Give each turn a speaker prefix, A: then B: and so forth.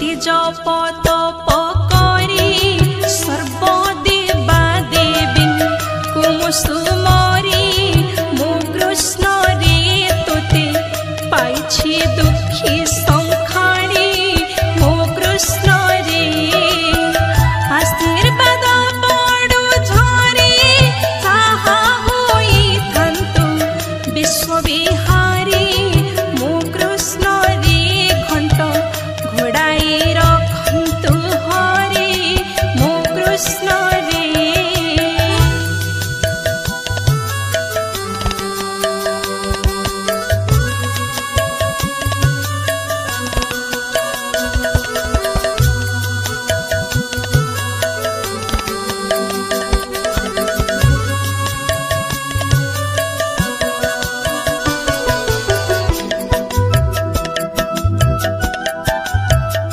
A: जप तप करी सर्वदेवा देवी कुमुसुमरी मो कृष्ण रे तोते पाइछि दुखी संखाणी मो कृष्ण रे आशीर्वाद बड़ो झरे ताहा होई थांतु विश्वविहारी मो कृष्ण रे घंट घोड़ाई रखंतु हरे मो कृष्ण